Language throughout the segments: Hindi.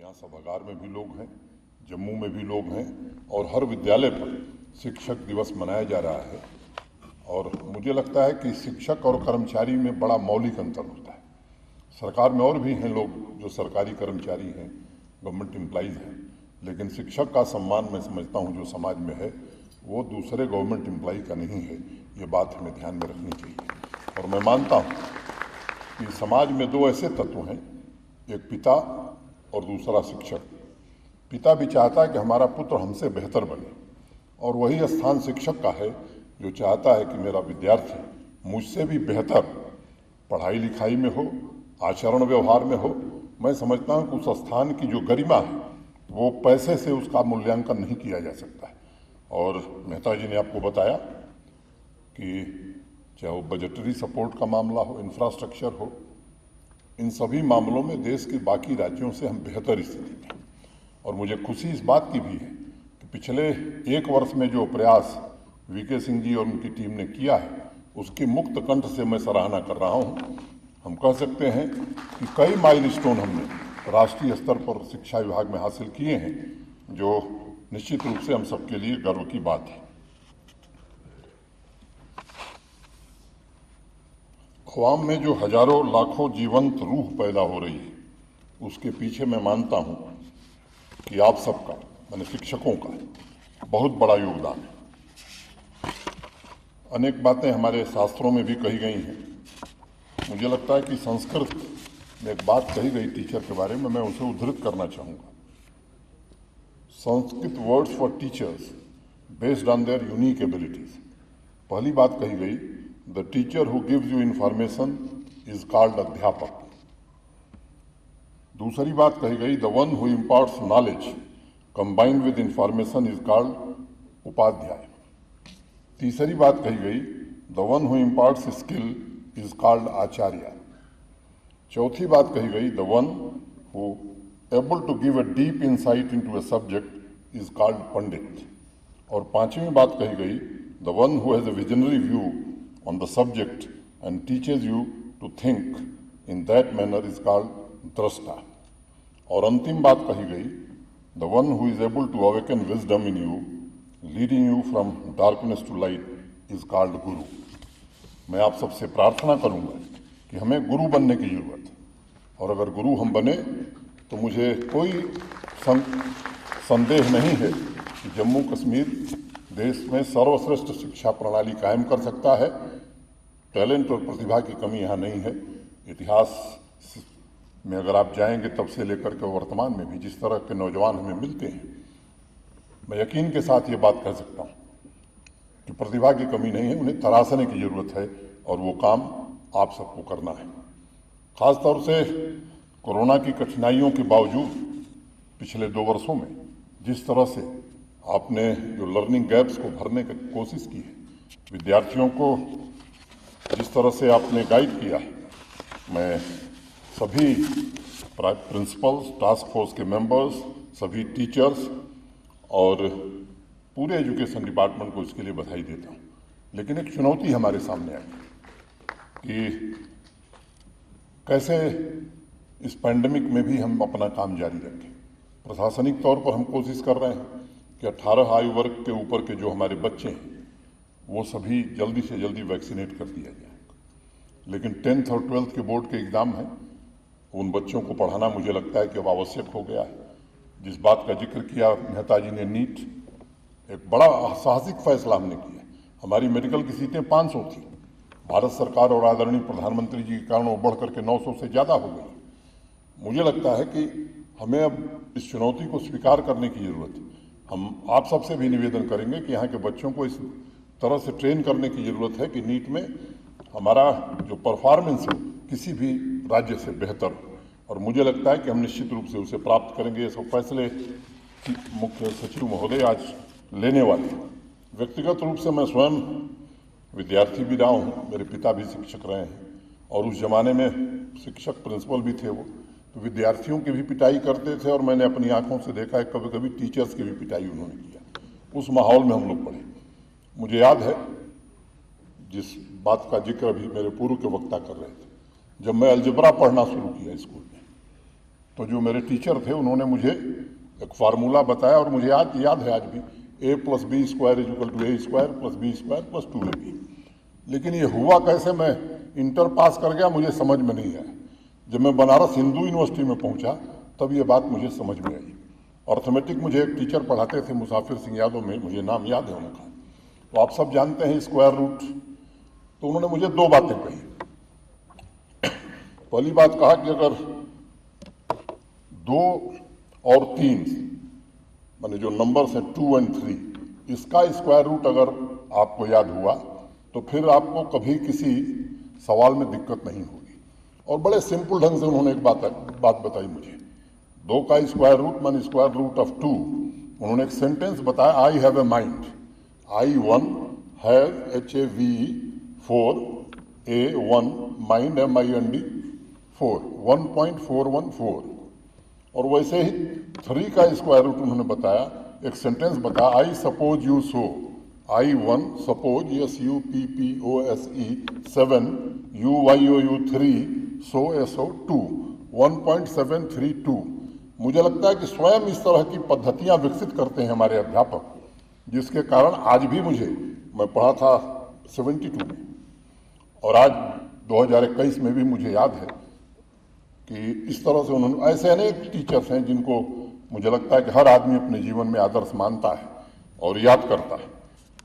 यहाँ सभागार में भी लोग हैं, जम्मू में भी लोग हैं और हर विद्यालय पर शिक्षक दिवस मनाया जा रहा है। और मुझे लगता है कि शिक्षक और कर्मचारी में बड़ा मौलिक अंतर होता है। सरकार में और भी हैं लोग जो सरकारी कर्मचारी हैं, गवर्नमेंट एम्प्लॉइज़ हैं, लेकिन शिक्षक का सम्मान मैं समझता हूँ जो समाज में है वो दूसरे गवर्नमेंट एम्प्लॉई का नहीं है। ये बात हमें ध्यान में रखनी चाहिए। और मैं मानता हूँ कि समाज में दो ऐसे तत्व हैं, एक पिता और दूसरा शिक्षक। पिता भी चाहता है कि हमारा पुत्र हमसे बेहतर बने और वही स्थान शिक्षक का है जो चाहता है कि मेरा विद्यार्थी मुझसे भी बेहतर पढ़ाई लिखाई में हो, आचरण व्यवहार में हो। मैं समझता हूँ कि उस स्थान की जो गरिमा है वो पैसे से उसका मूल्यांकन नहीं किया जा सकता है। और मेहता जी ने आपको बताया कि चाहे वो बजटरी सपोर्ट का मामला हो, इंफ्रास्ट्रक्चर हो, इन सभी मामलों में देश के बाकी राज्यों से हम बेहतर स्थिति में। और मुझे खुशी इस बात की भी है कि पिछले एक वर्ष में जो प्रयास वीके सिंह जी और उनकी टीम ने किया है उसकी मुक्त कंठ से मैं सराहना कर रहा हूँ। हम कह सकते हैं कि कई माइलस्टोन हमने राष्ट्रीय स्तर पर शिक्षा विभाग में हासिल किए हैं, जो निश्चित रूप से हम सबके लिए गर्व की बात है। अवाम में जो हजारों लाखों जीवंत रूह पैदा हो रही है उसके पीछे मैं मानता हूँ कि आप सबका, माने शिक्षकों का बहुत बड़ा योगदान है। अनेक बातें हमारे शास्त्रों में भी कही गई हैं। मुझे लगता है कि संस्कृत में एक बात कही गई टीचर के बारे में, मैं उसे उद्धृत करना चाहूँगा। Sanskrit words for teachers based on their unique abilities. पहली बात कही गई, the teacher who gives you information is called adhyapak. दूसरी बात कही गई, the one who imparts knowledge combined with information is called upadhyay. तीसरी बात कही गई, the one who imparts skill is called acharya. चौथी बात कही गई, the one who able to give a deep insight into a subject is called pandit. और पांचवी बात कही गई, the one who has a visionary view on the subject and teaches you to think in that manner is called drashta. और अंतिम बात कही गई, the one who is able to awaken wisdom in you leading you from darkness to light is called guru. मैं आप सबसे प्रार्थना करूंगा कि हमें गुरु बनने की जरूरत है, और अगर गुरु हम बने तो मुझे कोई संदेह नहीं है कि जम्मू कश्मीर देश में सर्वश्रेष्ठ शिक्षा प्रणाली कायम कर सकता है। टैलेंट और प्रतिभा की कमी यहाँ नहीं है। इतिहास में अगर आप जाएंगे तब से लेकर के वर्तमान में भी जिस तरह के नौजवान हमें मिलते हैं, मैं यकीन के साथ ये बात कह सकता हूँ कि प्रतिभा की कमी नहीं है, उन्हें तराशने की जरूरत है और वो काम आप सबको करना है। खास तौर से कोरोना की कठिनाइयों के बावजूद पिछले 2 वर्षों में जिस तरह से आपने जो लर्निंग गैप्स को भरने की कोशिश की है, विद्यार्थियों को जिस तरह से आपने गाइड किया है, मैं सभी प्रिंसिपल्स, टास्क फोर्स के मेंबर्स, सभी टीचर्स और पूरे एजुकेशन डिपार्टमेंट को इसके लिए बधाई देता हूँ। लेकिन एक चुनौती हमारे सामने आई कि कैसे इस पैंडेमिक में भी हम अपना काम जारी रखें। प्रशासनिक तौर पर हम कोशिश कर रहे हैं कि 18 आयु वर्ग के ऊपर के जो हमारे बच्चे हैं वो सभी जल्दी से जल्दी वैक्सीनेट कर दिया जाए। लेकिन 10th और 12th के बोर्ड के एग्ज़ाम हैं, उन बच्चों को पढ़ाना मुझे लगता है कि अब आवश्यक हो गया है। जिस बात का जिक्र किया मेहता जी ने, नीट एक बड़ा साहसिक फैसला हमने किया। हमारी मेडिकल की सीटें 500 थी, भारत सरकार और आदरणीय प्रधानमंत्री जी के कारण वो बढ़ करके 900 से ज़्यादा हो गई। मुझे लगता है कि हमें अब इस चुनौती को स्वीकार करने की ज़रूरत है। हम आप सबसे भी निवेदन करेंगे कि यहाँ के बच्चों को इस तरह से ट्रेन करने की ज़रूरत है कि नीट में हमारा जो परफॉर्मेंस है किसी भी राज्य से बेहतर हो। और मुझे लगता है कि हम निश्चित रूप से उसे प्राप्त करेंगे। ये सब फैसले मुख्य सचिव महोदय आज लेने वाले हैं। व्यक्तिगत रूप से मैं स्वयं विद्यार्थी भी रहा हूँ, मेरे पिता भी शिक्षक रहे हैं और उस जमाने में शिक्षक प्रिंसिपल भी थे वो, तो विद्यार्थियों की भी पिटाई करते थे और मैंने अपनी आंखों से देखा है कभी कभी टीचर्स की भी पिटाई उन्होंने किया। उस माहौल में हम लोग पढ़े। मुझे याद है जिस बात का जिक्र अभी मेरे पूर्व के वक्ता कर रहे थे, जब मैं अलजेब्रा पढ़ना शुरू किया स्कूल में, तो जो मेरे टीचर थे उन्होंने मुझे एक फार्मूला बताया और मुझे याद है आज भी, a + b² = a² + b² + 2ab। लेकिन ये हुआ कैसे, मैं इंटर पास कर गया, मुझे समझ में नहीं आया। जब मैं बनारस हिंदू यूनिवर्सिटी में पहुंचा तब ये बात मुझे समझ में आई। अर्थमेटिक मुझे एक टीचर पढ़ाते थे, मुसाफिर सिंह यादव में, मुझे नाम याद है उनका। तो आप सब जानते हैं स्क्वायर रूट। तो उन्होंने मुझे दो बातें कही। पहली बात कहा कि अगर 2 और 3 माने जो नंबर्स हैं 2 और 3, इसका स्क्वायर रूट अगर आपको याद हुआ तो फिर आपको कभी किसी सवाल में दिक्कत नहीं होगी। और बड़े सिंपल ढंग से उन्होंने एक बात बताई मुझे। 2 का स्क्वायर रूट माने स्क्वायर रूट ऑफ 2। उन्होंने एक सेंटेंस बताया, I have a mind, I1 have HAVE4 A1 mind MIND 4 1.414। और वैसे ही 3 का स्क्वायर रूट उन्होंने बताया, एक सेंटेंस बताया, I suppose you so, I1 suppose SUPPOSE 7 UYOU 3 SO 2 1.732। मुझे लगता है कि स्वयं इस तरह की पद्धतियां विकसित करते हैं हमारे अध्यापक, जिसके कारण आज भी मैं पढ़ा था 72 में और आज 2021 में भी मुझे याद है कि इस तरह से उन्होंने, ऐसे अनेक टीचर्स हैं जिनको मुझे लगता है कि हर आदमी अपने जीवन में आदर्श मानता है और याद करता है।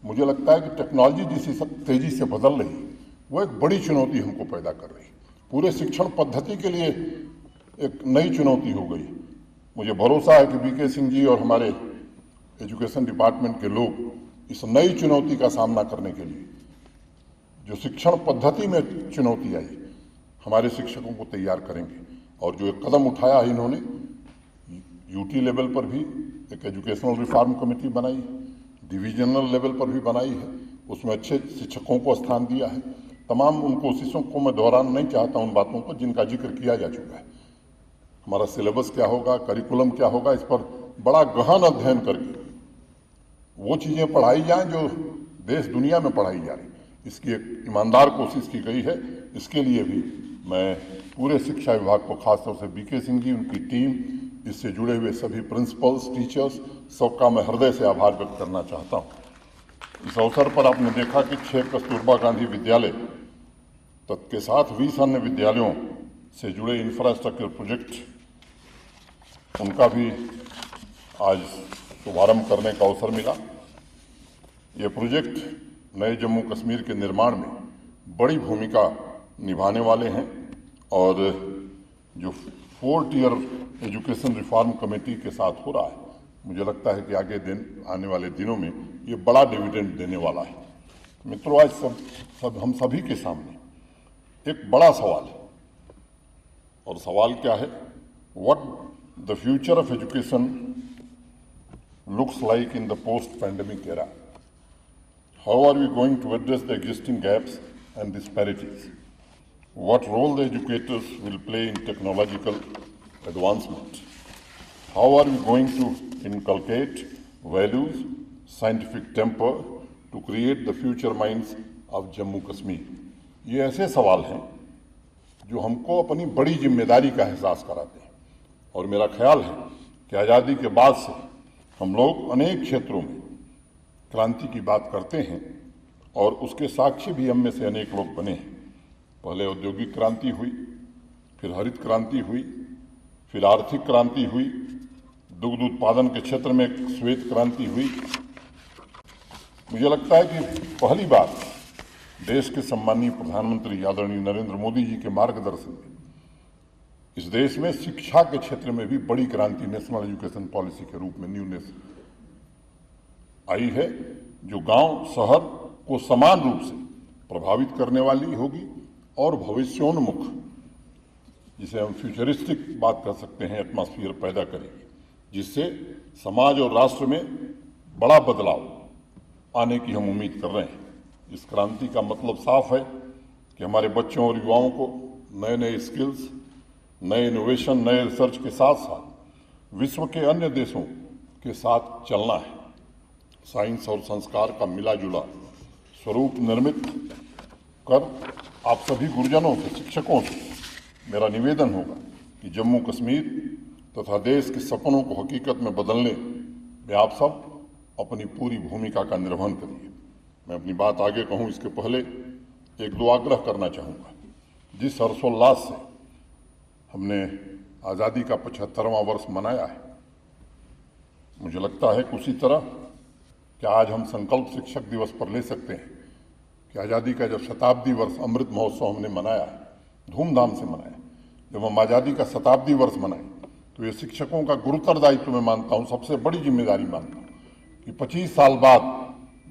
मुझे लगता है कि टेक्नोलॉजी जिस तेजी से बदल रही है वो एक बड़ी चुनौती हमको पैदा कर रही है। पूरे शिक्षण पद्धति के लिए एक नई चुनौती हो गई। मुझे भरोसा है कि बीके सिंह जी और हमारे एजुकेशन डिपार्टमेंट के लोग इस नई चुनौती का सामना करने के लिए, जो शिक्षण पद्धति में चुनौती आई, हमारे शिक्षकों को तैयार करेंगे। और जो एक कदम उठाया है इन्होंने, यूटी लेवल पर भी एक एजुकेशनल रिफॉर्म कमेटी बनाई, डिविजनल लेवल पर भी बनाई है, उसमें अच्छे शिक्षकों को स्थान दिया है। तमाम उन कोशिशों को मैं दोहराना नहीं चाहता, उन बातों को जिनका जिक्र किया जा चुका है। हमारा सिलेबस क्या होगा, करिकुलम क्या होगा, इस पर बड़ा गहन अध्ययन करके वो चीज़ें पढ़ाई जाएं जो देश दुनिया में पढ़ाई जा रही, इसकी एक ईमानदार कोशिश की गई है। इसके लिए भी मैं पूरे शिक्षा विभाग को, खासतौर से बीके सिंह जी, उनकी टीम, इससे जुड़े हुए सभी प्रिंसिपल्स, टीचर्स, सबका मैं हृदय से आभार व्यक्त करना चाहता हूँ। इस अवसर पर आपने देखा कि 6 कस्तूरबा गांधी विद्यालय तत्के साथ 20 अन्य विद्यालयों से जुड़े इंफ्रास्ट्रक्चर प्रोजेक्ट, उनका भी आज शुभारंभ करने का अवसर मिला। ये प्रोजेक्ट नए जम्मू कश्मीर के निर्माण में बड़ी भूमिका निभाने वाले हैं और जो 4 टियर एजुकेशन रिफॉर्म कमेटी के साथ हो रहा है, मुझे लगता है कि आने वाले दिनों में ये बड़ा डिविडेंड देने वाला है। मित्रों, आज हम सभी के सामने एक बड़ा सवाल है, और सवाल क्या है? What the future of education looks like in the post-pandemic era. How are we going to address the existing gaps and disparities? What role the educators will play in technological advancement? How are we going to inculcate values, scientific temper to create the future minds of Jammu Kashmir? ये ऐसे सवाल हैं जो हमको अपनी बड़ी जिम्मेदारी का एहसास कराते हैं। और मेरा ख्याल है कि आज़ादी के बाद से हम लोग अनेक क्षेत्रों में क्रांति की बात करते हैं और उसके साक्षी भी हम में से अनेक लोग बने हैं। पहले औद्योगिक क्रांति हुई, फिर हरित क्रांति हुई, फिर आर्थिक क्रांति हुई, दुग्ध उत्पादन के क्षेत्र में श्वेत क्रांति हुई। मुझे लगता है कि पहली बार देश के सम्माननीय प्रधानमंत्री आदरणीय नरेंद्र मोदी जी के मार्गदर्शन में इस देश में शिक्षा के क्षेत्र में भी बड़ी क्रांति नेशनल एजुकेशन पॉलिसी के रूप में न्यूनेस आई है, जो गांव शहर को समान रूप से प्रभावित करने वाली होगी और भविष्योन्मुख, जिसे हम फ्यूचरिस्टिक बात कर सकते हैं, एटमॉस्फेयर पैदा करेगी, जिससे समाज और राष्ट्र में बड़ा बदलाव आने की हम उम्मीद कर रहे हैं। इस क्रांति का मतलब साफ है कि हमारे बच्चों और युवाओं को नए नए स्किल्स, नए इनोवेशन, नए रिसर्च के साथ साथ विश्व के अन्य देशों के साथ चलना है। साइंस और संस्कार का मिला जुला स्वरूप निर्मित कर आप सभी गुरुजनों से, शिक्षकों से मेरा निवेदन होगा कि जम्मू कश्मीर तथा देश के सपनों को हकीकत में बदलने में आप सब अपनी पूरी भूमिका का निर्वहन करिए। मैं अपनी बात आगे कहूँ इसके पहले एक दो आग्रह करना चाहूँगा। जिस हर्षोल्लास से हमने आज़ादी का 75वां वर्ष मनाया है, मुझे लगता है कि उसी तरह कि आज हम संकल्प शिक्षक दिवस पर ले सकते हैं कि आज़ादी का जब शताब्दी वर्ष अमृत महोत्सव हमने मनाया है, धूमधाम से मनाया, जब हम आज़ादी का शताब्दी वर्ष मनाए तो ये शिक्षकों का गुरुतर दायित्व मैं मानता हूँ, सबसे बड़ी जिम्मेदारी मानता हूँ कि 25 साल बाद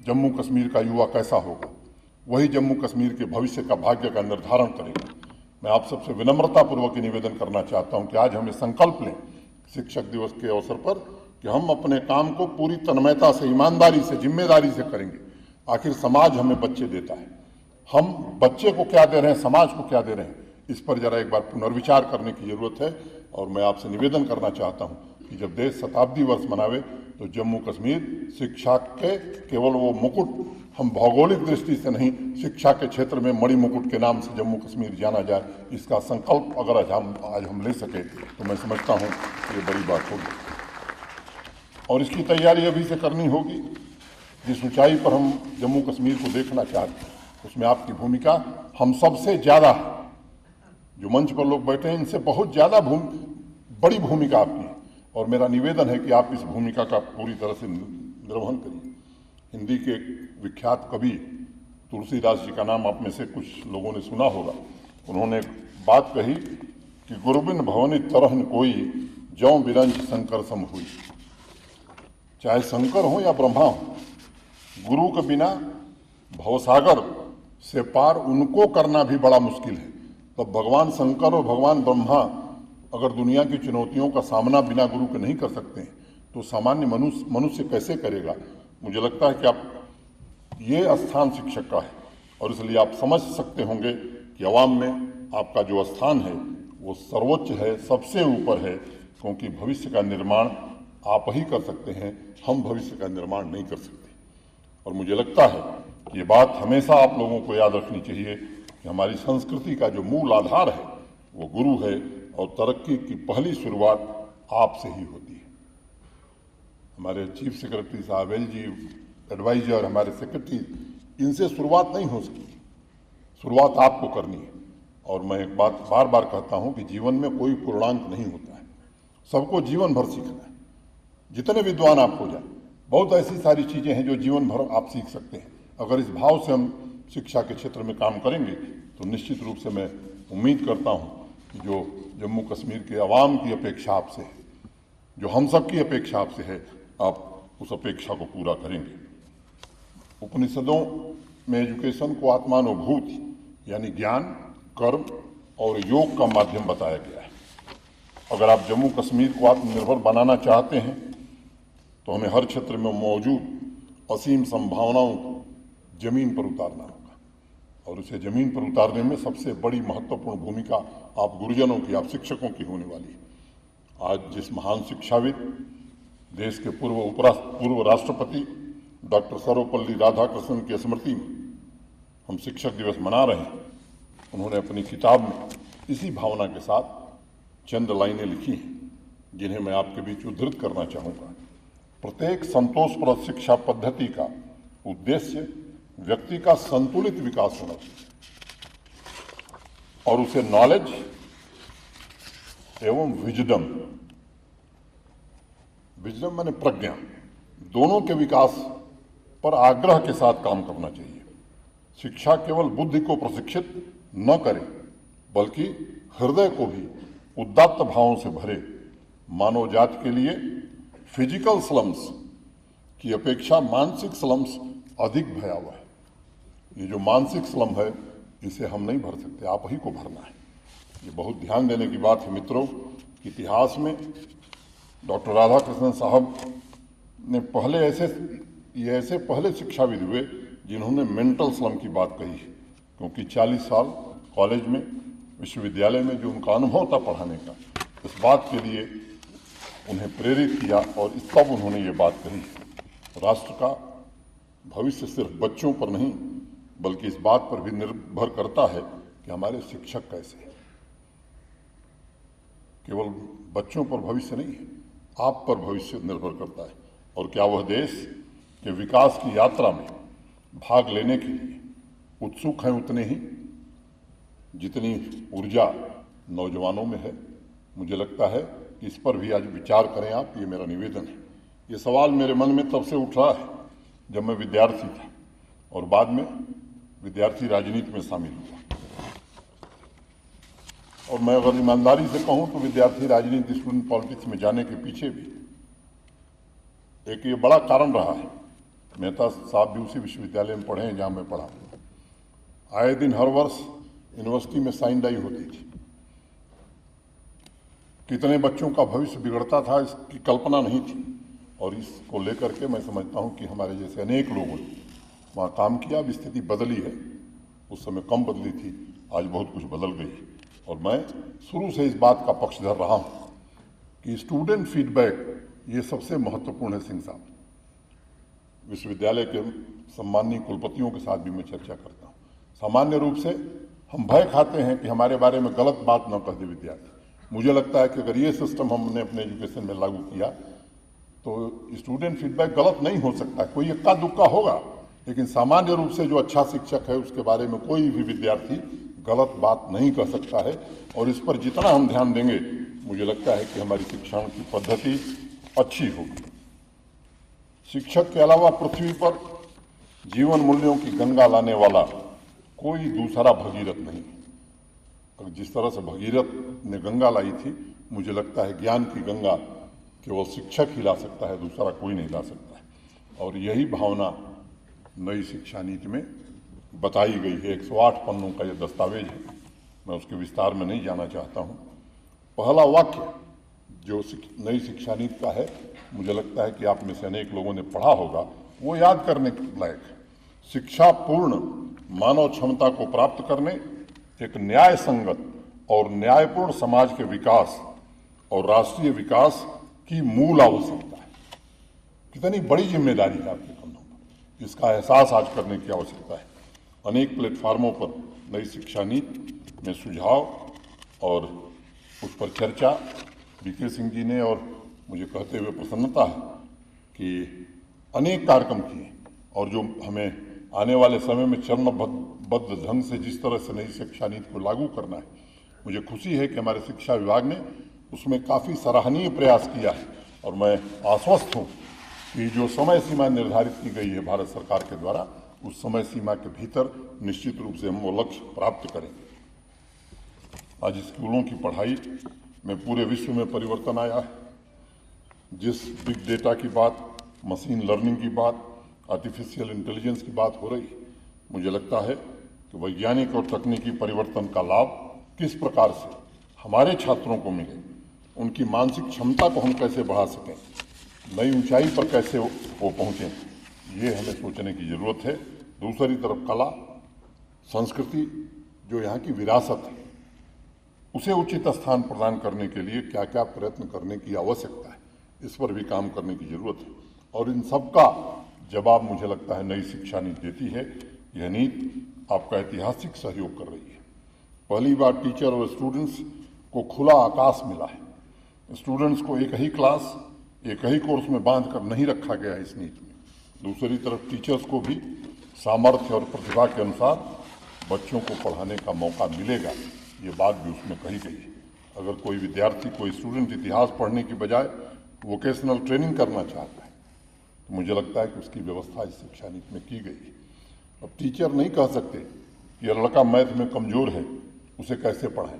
जम्मू कश्मीर का युवा कैसा होगा, वही जम्मू कश्मीर के भविष्य का भाग्य का निर्धारण करेगा। मैं आप सबसे विनम्रतापूर्वक निवेदन करना चाहता हूँ कि आज हमें संकल्प लें शिक्षक दिवस के अवसर पर कि हम अपने काम को पूरी तन्मयता से, ईमानदारी से, जिम्मेदारी से करेंगे। आखिर समाज हमें बच्चे देता है, हम बच्चे को क्या दे रहे हैं, समाज को क्या दे रहे हैं, इस पर जरा एक बार पुनर्विचार करने की जरूरत है। और मैं आपसे निवेदन करना चाहता हूं कि जब देश शताब्दी वर्ष मनावे तो जम्मू कश्मीर शिक्षा के केवल वो मुकुट, हम भौगोलिक दृष्टि से नहीं, शिक्षा के क्षेत्र में मणि मुकुट के नाम से जम्मू कश्मीर जाना जाए, इसका संकल्प अगर आज हम ले सके तो मैं समझता हूं कि ये बड़ी बात होगी। और इसकी तैयारी अभी से करनी होगी। जिस ऊंचाई पर हम जम्मू कश्मीर को देखना चाहते हैं उसमें आपकी भूमिका हम सबसे ज़्यादा है। जो मंच पर लोग बैठे हैं इनसे बहुत ज़्यादा बड़ी भूमिका आपकी है और मेरा निवेदन है कि आप इस भूमिका का पूरी तरह से निर्वहन करिए। हिंदी के विख्यात कवि तुलसीदास जी का नाम आप में से कुछ लोगों ने सुना होगा। उन्होंने एक बात कही कि गुरुबिन भवनि तरहन कोई, जौ बिरंज शंकर सम हुई। चाहे शंकर हो या ब्रह्मा हो, गुरु के बिना भवसागर से पार उनको करना भी बड़ा मुश्किल है। तो भगवान शंकर और भगवान ब्रह्मा अगर दुनिया की चुनौतियों का सामना बिना गुरु के नहीं कर सकते हैं तो सामान्य मनुष्य कैसे करेगा। मुझे लगता है कि आप ये स्थान शिक्षक का है और इसलिए आप समझ सकते होंगे कि अवाम में आपका जो स्थान है वो सर्वोच्च है, सबसे ऊपर है, क्योंकि भविष्य का निर्माण आप ही कर सकते हैं, हम भविष्य का निर्माण नहीं कर सकते। और मुझे लगता है कि ये बात हमेशा आप लोगों को याद रखनी चाहिए कि हमारी संस्कृति का जो मूल आधार है वो गुरु है और तरक्की की पहली शुरुआत आपसे ही होती है। हमारे चीफ सेक्रेटरी साहब, एलजी, एडवाइजर, हमारे सेक्रेटरी, इनसे शुरुआत नहीं हो सकती, शुरुआत आपको करनी है। और मैं एक बात बार बार कहता हूँ कि जीवन में कोई पूर्णांक नहीं होता है, सबको जीवन भर सीखना है। जितने विद्वान आप हो जाए, बहुत ऐसी सारी चीज़ें हैं जो जीवन भर आप सीख सकते हैं। अगर इस भाव से हम शिक्षा के क्षेत्र में काम करेंगे तो निश्चित रूप से मैं उम्मीद करता हूँ कि जो जम्मू कश्मीर के अवाम की अपेक्षा आपसे है, जो हम सब की अपेक्षा आपसे है, आप उस अपेक्षा को पूरा करेंगे। उपनिषदों में एजुकेशन को आत्मानुभूति यानी ज्ञान, कर्म और योग का माध्यम बताया गया है। अगर आप जम्मू कश्मीर को आत्मनिर्भर बनाना चाहते हैं तो हमें हर क्षेत्र में मौजूद असीम संभावनाओं को जमीन पर उतारना होगा और उसे जमीन पर उतारने में सबसे बड़ी महत्वपूर्ण भूमिका आप गुरुजनों की, आप शिक्षकों की होने वाली है। आज जिस महान शिक्षाविद, देश के पूर्व राष्ट्रपति डॉक्टर सर्वपल्ली राधाकृष्णन की स्मृति में हम शिक्षक दिवस मना रहे हैं, उन्होंने अपनी किताब में इसी भावना के साथ चंद लाइनें लिखी हैं जिन्हें मैं आपके बीच उद्धृत करना चाहूँगा। प्रत्येक संतोषप्रद शिक्षा पद्धति का उद्देश्य व्यक्ति का संतुलित विकास होना चाहिए और उसे नॉलेज एवं विजडम माने प्रज्ञा, दोनों के विकास पर आग्रह के साथ काम करना चाहिए। शिक्षा केवल बुद्धि को प्रशिक्षित न करे बल्कि हृदय को भी उदात्त भावों से भरे। मानव जाति के लिए फिजिकल स्लम्स की अपेक्षा मानसिक स्लम्स अधिक भयावह है। ये जो मानसिक स्लम है इसे हम नहीं भर सकते, आप ही को भरना है। ये बहुत ध्यान देने की बात है मित्रों। इतिहास में डॉक्टर राधाकृष्णन साहब ने ऐसे पहले शिक्षाविद हुए जिन्होंने मेंटल स्लम की बात कही है, क्योंकि 40 साल कॉलेज में, विश्वविद्यालय में जो उनका अनुभव था पढ़ाने का, इस बात के लिए उन्हें प्रेरित किया और तब उन्होंने ये बात कही। राष्ट्र का भविष्य सिर्फ बच्चों पर नहीं बल्कि इस बात पर भी निर्भर करता है कि हमारे शिक्षक कैसे हैं, केवल बच्चों पर भविष्य नहीं है, आप पर भविष्य निर्भर करता है। और क्या वह देश के विकास की यात्रा में भाग लेने के लिए उत्सुक हैं उतने ही जितनी ऊर्जा नौजवानों में है? मुझे लगता है कि इस पर भी आज विचार करें आप, ये मेरा निवेदन है। ये सवाल मेरे मन में तब से उठ रहा है जब मैं विद्यार्थी था और बाद में विद्यार्थी राजनीति में शामिल हुआ। और मैं अगर ईमानदारी से कहूं तो विद्यार्थी राजनीति, स्टूडेंट पॉलिटिक्स में जाने के पीछे भी एक ये बड़ा कारण रहा है। मेहता साहब भी उसी विश्वविद्यालय में पढ़े हैं जहां मैं पढ़ा। आए दिन हर वर्ष यूनिवर्सिटी में साइन डाई होती थी। कितने बच्चों का भविष्य बिगड़ता था इसकी कल्पना नहीं थी। और इसको लेकर के मैं समझता हूं कि हमारे जैसे अनेक लोगों ने वहाँ काम किया। अब स्थिति बदली है, उस समय कम बदली थी, आज बहुत कुछ बदल गई है। और मैं शुरू से इस बात का पक्षधर रहा हूँ कि स्टूडेंट फीडबैक ये सबसे महत्वपूर्ण है। सिंह साहब, विश्वविद्यालय के सम्माननीय कुलपतियों के साथ भी मैं चर्चा करता हूँ। सामान्य रूप से हम भय खाते हैं कि हमारे बारे में गलत बात न कह दे विद्यार्थी। मुझे लगता है कि अगर ये सिस्टम हमने अपने एजुकेशन में लागू किया तो स्टूडेंट फीडबैक गलत नहीं हो सकता। कोई इक्का दुक्का होगा, लेकिन सामान्य रूप से जो अच्छा शिक्षक है उसके बारे में कोई भी विद्यार्थी गलत बात नहीं कह सकता है। और इस पर जितना हम ध्यान देंगे, मुझे लगता है कि हमारी शिक्षण की पद्धति अच्छी होगी। शिक्षक के अलावा पृथ्वी पर जीवन मूल्यों की गंगा लाने वाला कोई दूसरा भगीरथ नहीं। और जिस तरह से भगीरथ ने गंगा लाई थी, मुझे लगता है ज्ञान की गंगा केवल शिक्षक ही ला सकता है, दूसरा कोई नहीं ला सकता है। और यही भावना नई शिक्षा नीति में बताई गई है। 108 पन्नों का यह दस्तावेज है, मैं उसके विस्तार में नहीं जाना चाहता हूँ। पहला वाक्य जो नई शिक्षा नीति का है, मुझे लगता है कि आप में से अनेक लोगों ने पढ़ा होगा, वो याद करने के लायक है। शिक्षा पूर्ण मानव क्षमता को प्राप्त करने, एक न्याय संगत और न्यायपूर्ण समाज के विकास और राष्ट्रीय विकास की मूल आवश्यकता है। कितनी बड़ी जिम्मेदारी है आपके कंधों पर, इसका एहसास आज करने की आवश्यकता है। अनेक प्लेटफार्मों पर नई शिक्षा नीति में सुझाव और उस पर चर्चा बीके सिंह जी ने, और मुझे कहते हुए प्रसन्नता है कि अनेक कार्यक्रम किए और जो हमें आने वाले समय में चरणबद्ध ढंग से जिस तरह से नई शिक्षा नीति को लागू करना है, मुझे खुशी है कि हमारे शिक्षा विभाग ने उसमें काफ़ी सराहनीय प्रयास किया है। और मैं आश्वस्त हूँ कि जो समय सीमा निर्धारित की गई है भारत सरकार के द्वारा, उस समय सीमा के भीतर निश्चित रूप से हम वो लक्ष्य प्राप्त करेंगे। आज स्कूलों की पढ़ाई में पूरे विश्व में परिवर्तन आया है। जिस बिग डेटा की बात, मशीन लर्निंग की बात, आर्टिफिशियल इंटेलिजेंस की बात हो रही है, मुझे लगता है कि वैज्ञानिक और तकनीकी परिवर्तन का लाभ किस प्रकार से हमारे छात्रों को मिले, उनकी मानसिक क्षमता को हम कैसे बढ़ा सकें, नई ऊंचाई पर कैसे वो पहुँचें, ये हमें सोचने की ज़रूरत है। दूसरी तरफ कला संस्कृति जो यहाँ की विरासत है, उसे उचित स्थान प्रदान करने के लिए क्या क्या प्रयत्न करने की आवश्यकता है, इस पर भी काम करने की ज़रूरत है। और इन सब का जवाब मुझे लगता है नई शिक्षा नीति देती है। यह नीति आपका ऐतिहासिक सहयोग कर रही है। पहली बार टीचर और स्टूडेंट्स को खुला आकाश मिला है। स्टूडेंट्स को एक ही क्लास, एक ही कोर्स में बांध कर नहीं रखा गया है इस नीति में। दूसरी तरफ टीचर्स को भी सामर्थ्य और प्रतिभा के अनुसार बच्चों को पढ़ाने का मौका मिलेगा, ये बात भी उसमें कही गई है। अगर कोई विद्यार्थी, कोई स्टूडेंट इतिहास पढ़ने की बजाय वोकेशनल ट्रेनिंग करना चाहता है, तो मुझे लगता है कि उसकी व्यवस्था इस शिक्षा नीति में की गई है। अब टीचर नहीं कह सकते कि यह लड़का मैथ में कमज़ोर है, उसे कैसे पढ़ाएं।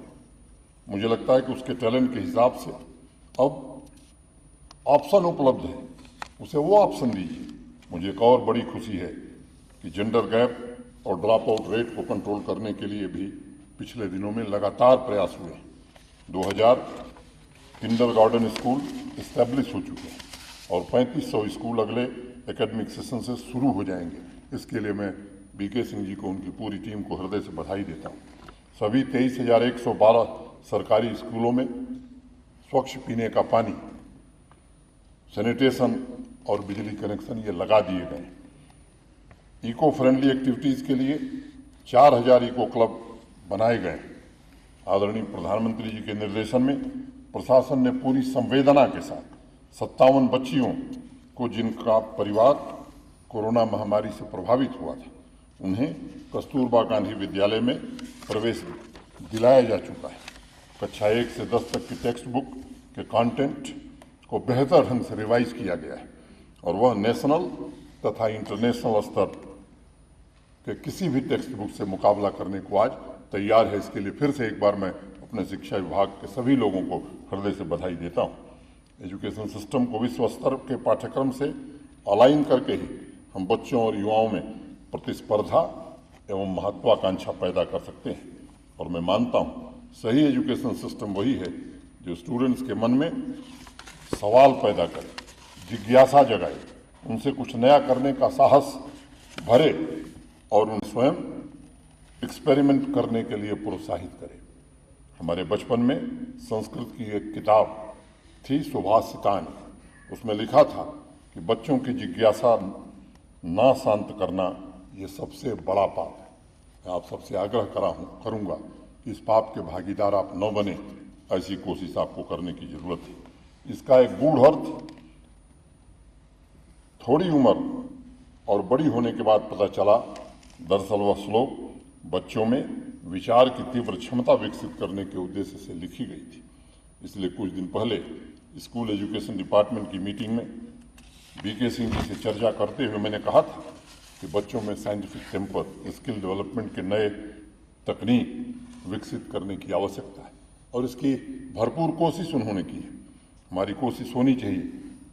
मुझे लगता है कि उसके टैलेंट के हिसाब से अब ऑप्शन उपलब्ध है, उसे वो ऑप्शन दीजिए। मुझे एक और बड़ी खुशी है कि जेंडर गैप और ड्रॉप आउट रेट को कंट्रोल करने के लिए भी पिछले दिनों में लगातार प्रयास हुए। 2000 किंडरगार्टन स्कूल इस्टेब्लिश हो चुके हैं और 3500 स्कूल अगले एकेडमिक सेशन से शुरू हो जाएंगे। इसके लिए मैं बीके सिंह जी को, उनकी पूरी टीम को हृदय से बधाई देता हूँ। सभी 23,112 सरकारी स्कूलों में स्वच्छ पीने का पानी, सैनिटेशन और बिजली कनेक्शन ये लगा दिए गए। इको फ्रेंडली एक्टिविटीज़ के लिए 4000 इको क्लब बनाए गए। आदरणीय प्रधानमंत्री जी के निर्देशन में प्रशासन ने पूरी संवेदना के साथ 57 बच्चियों को, जिनका परिवार कोरोना महामारी से प्रभावित हुआ था, उन्हें कस्तूरबा गांधी विद्यालय में प्रवेश दिलाया जा चुका है। कक्षा 1 से 10 तक की टेक्स्ट बुक के कंटेंट को बेहतर ढंग से रिवाइज किया गया है और वह नेशनल तथा इंटरनेशनल स्तर के किसी भी टेक्स्ट बुक से मुकाबला करने को आज तैयार है। इसके लिए फिर से एक बार मैं अपने शिक्षा विभाग के सभी लोगों को हृदय से बधाई देता हूँ। एजुकेशन सिस्टम को विश्व स्तर के पाठ्यक्रम से अलाइन करके ही हम बच्चों और युवाओं में प्रतिस्पर्धा एवं महत्वाकांक्षा पैदा कर सकते हैं और मैं मानता हूँ सही एजुकेशन सिस्टम वही है जो स्टूडेंट्स के मन में सवाल पैदा करे, जिज्ञासा जगाए, उनसे कुछ नया करने का साहस भरे और उन स्वयं एक्सपेरिमेंट करने के लिए प्रोत्साहित करे। हमारे बचपन में संस्कृत की एक किताब थी सुभाषितानी, उसमें लिखा था कि बच्चों की जिज्ञासा ना शांत करना ये सबसे बड़ा पाप है। मैं आप सबसे आग्रह करूंगा कि इस पाप के भागीदार आप न बने, ऐसी कोशिश आपको करने की जरूरत है। इसका एक गूढ़ अर्थ थोड़ी उम्र और बड़ी होने के बाद पता चला। दरअसल वह श्लोक बच्चों में विचार की तीव्र क्षमता विकसित करने के उद्देश्य से लिखी गई थी। इसलिए कुछ दिन पहले स्कूल एजुकेशन डिपार्टमेंट की मीटिंग में बीके सिंह जी से चर्चा करते हुए मैंने कहा था कि बच्चों में साइंटिफिक टेम्पर, स्किल डेवलपमेंट के नए तकनीक विकसित करने की आवश्यकता है और इसकी भरपूर कोशिश उन्होंने की है। हमारी कोशिश होनी चाहिए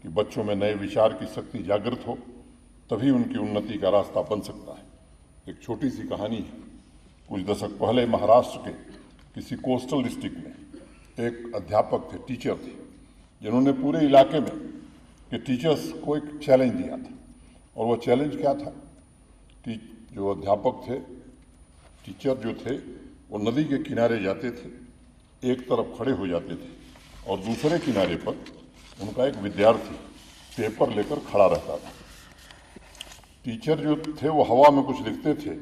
कि बच्चों में नए विचार की शक्ति जागृत हो, तभी उनकी उन्नति का रास्ता बन सकता है। एक छोटी सी कहानी है। कुछ दशक पहले महाराष्ट्र के किसी कोस्टल डिस्ट्रिक्ट में एक अध्यापक थे, टीचर थे, जिन्होंने पूरे इलाके में के टीचर्स को एक चैलेंज दिया था। और वो चैलेंज क्या था कि जो अध्यापक थे, टीचर जो थे, वो नदी के किनारे जाते थे, एक तरफ खड़े हो जाते थे और दूसरे किनारे पर उनका एक विद्यार्थी पेपर लेकर खड़ा रहता था। टीचर जो थे वो हवा में कुछ लिखते थे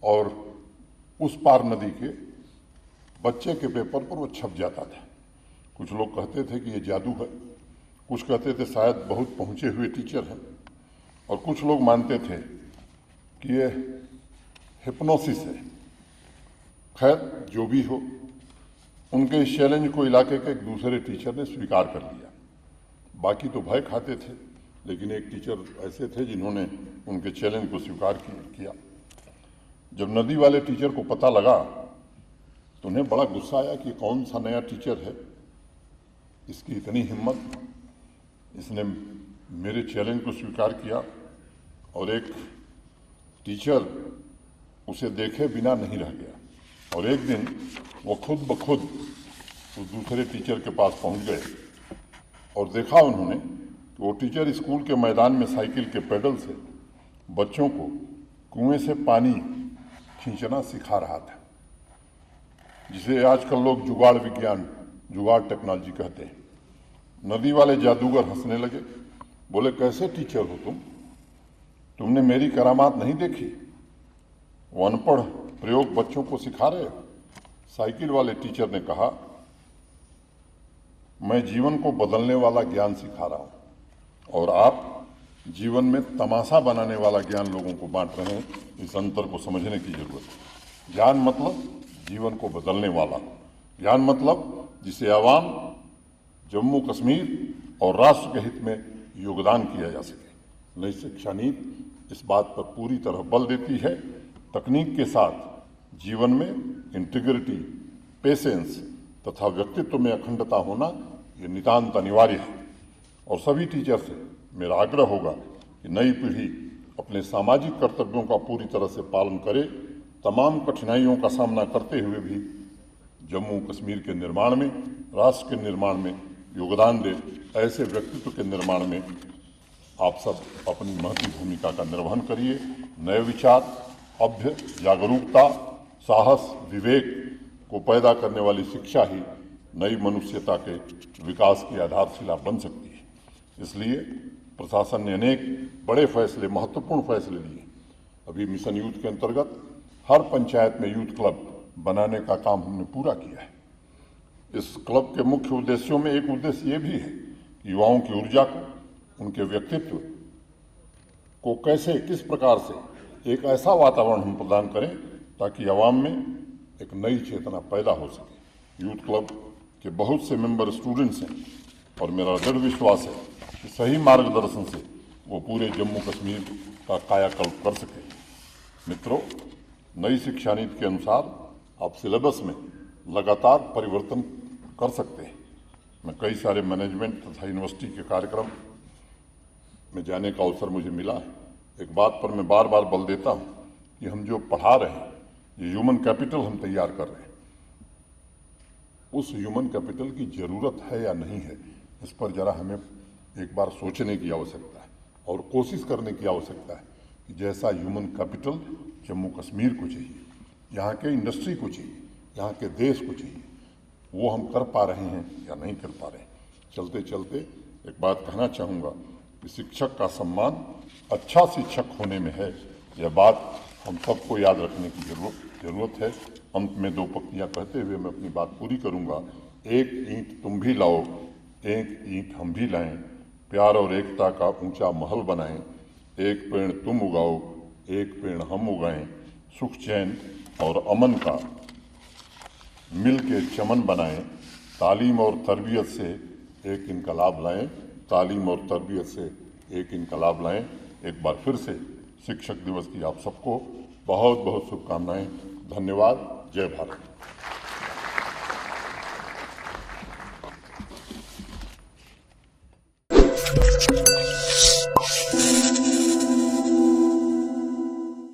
और उस पार नदी के बच्चे के पेपर पर वो छप जाता था। कुछ लोग कहते थे कि ये जादू है, कुछ कहते थे शायद बहुत पहुंचे हुए टीचर हैं, और कुछ लोग मानते थे कि ये हिप्नोसिस है। खैर, जो भी हो, उनके इस चैलेंज को इलाके के एक दूसरे टीचर ने स्वीकार कर लिया। बाकी तो भय खाते थे, लेकिन एक टीचर ऐसे थे जिन्होंने उनके चैलेंज को स्वीकार किया। जब नदी वाले टीचर को पता लगा तो उन्हें बड़ा गुस्सा आया कि कौन सा नया टीचर है, इसकी इतनी हिम्मत, इसने मेरे चैलेंज को स्वीकार किया। और एक टीचर उसे देखे बिना नहीं रह गया और एक दिन वो खुद ब खुद उस दूसरे टीचर के पास पहुंच गए और देखा उन्होंने कि वो टीचर स्कूल के मैदान में साइकिल के पेडल से बच्चों को कुएं से पानी खींचना सिखा रहा था, जिसे आजकल लोग जुगाड़ विज्ञान, जुगाड़ टेक्नोलॉजी कहते हैं। नदी वाले जादूगर हंसने लगे, बोले, कैसे टीचर हो तुमने मेरी करामात नहीं देखी? वो अनपढ़ प्रयोग बच्चों को सिखा रहे हो। साइकिल वाले टीचर ने कहा, मैं जीवन को बदलने वाला ज्ञान सिखा रहा हूं और आप जीवन में तमाशा बनाने वाला ज्ञान लोगों को बांट रहे हैं। इस अंतर को समझने की जरूरत है। ज्ञान मतलब जीवन को बदलने वाला, ज्ञान मतलब जिसे आवाम, जम्मू कश्मीर और राष्ट्र के हित में योगदान किया जा सके। नई शिक्षा नीति इस बात पर पूरी तरह बल देती है। तकनीक के साथ जीवन में इंटीग्रिटी, पेशेंस तथा व्यक्तित्व में अखंडता होना ये नितांत अनिवार्य है। और सभी टीचर से मेरा आग्रह होगा कि नई पीढ़ी अपने सामाजिक कर्तव्यों का पूरी तरह से पालन करे, तमाम कठिनाइयों का सामना करते हुए भी जम्मू कश्मीर के निर्माण में, राष्ट्र के निर्माण में योगदान दे। ऐसे व्यक्तित्व के निर्माण में आप सब अपनी महती भूमिका का निर्वहन करिए। नए विचार, अभ्य, जागरूकता, साहस, विवेक को पैदा करने वाली शिक्षा ही नई मनुष्यता के विकास की आधारशिला बन सकती है। इसलिए प्रशासन ने अनेक बड़े फैसले, महत्वपूर्ण फैसले लिए। अभी मिशन यूथ के अंतर्गत हर पंचायत में यूथ क्लब बनाने का काम हमने पूरा किया है। इस क्लब के मुख्य उद्देश्यों में एक उद्देश्य ये भी है कि युवाओं की ऊर्जा को, उनके व्यक्तित्व को कैसे, किस प्रकार से एक ऐसा वातावरण हम प्रदान करें ताकि आवाम में एक नई चेतना पैदा हो सके। यूथ क्लब के बहुत से मेंबर स्टूडेंट्स हैं और मेरा दृढ़ विश्वास है कि सही मार्गदर्शन से वो पूरे जम्मू कश्मीर का कायाकल्प कर सके। मित्रों, नई शिक्षा नीति के अनुसार आप सिलेबस में लगातार परिवर्तन कर सकते हैं। मैं कई सारे मैनेजमेंट तथा यूनिवर्सिटी के कार्यक्रम में जाने का अवसर मुझे मिला है। एक बात पर मैं बार बार बल देता हूं कि हम जो पढ़ा रहे हैं, ये ह्यूमन कैपिटल हम तैयार कर रहे हैं, उस ह्यूमन कैपिटल की जरूरत है या नहीं है, इस पर जरा हमें एक बार सोचने की आवश्यकता है और कोशिश करने की आवश्यकता है कि जैसा ह्यूमन कैपिटल जम्मू कश्मीर को चाहिए, यहाँ के इंडस्ट्री को चाहिए, यहाँ के देश को चाहिए, वो हम कर पा रहे हैं या नहीं कर पा रहे हैं। चलते चलते एक बात कहना चाहूँगा कि शिक्षक का सम्मान अच्छा शिक्षक होने में है। यह बात हम सबको याद रखने की जरूरत है। अंत में दो पंक्तियाँ कहते हुए मैं अपनी बात पूरी करूँगा। एक ईंट तुम भी लाओ, एक ईंट हम भी लाएं, प्यार और एकता का ऊंचा महल बनाएं, एक पेड़ तुम उगाओ, एक पेड़ हम उगाएं, सुख चैन और अमन का मिल के चमन बनाएं, तालीम और तरबियत से एक इनकलाब लाएं, तालीम और तरबियत से एक इनकलाब लाएं। एक बार फिर से शिक्षक दिवस की आप सबको बहुत बहुत शुभकामनाएं। धन्यवाद। जय भारत।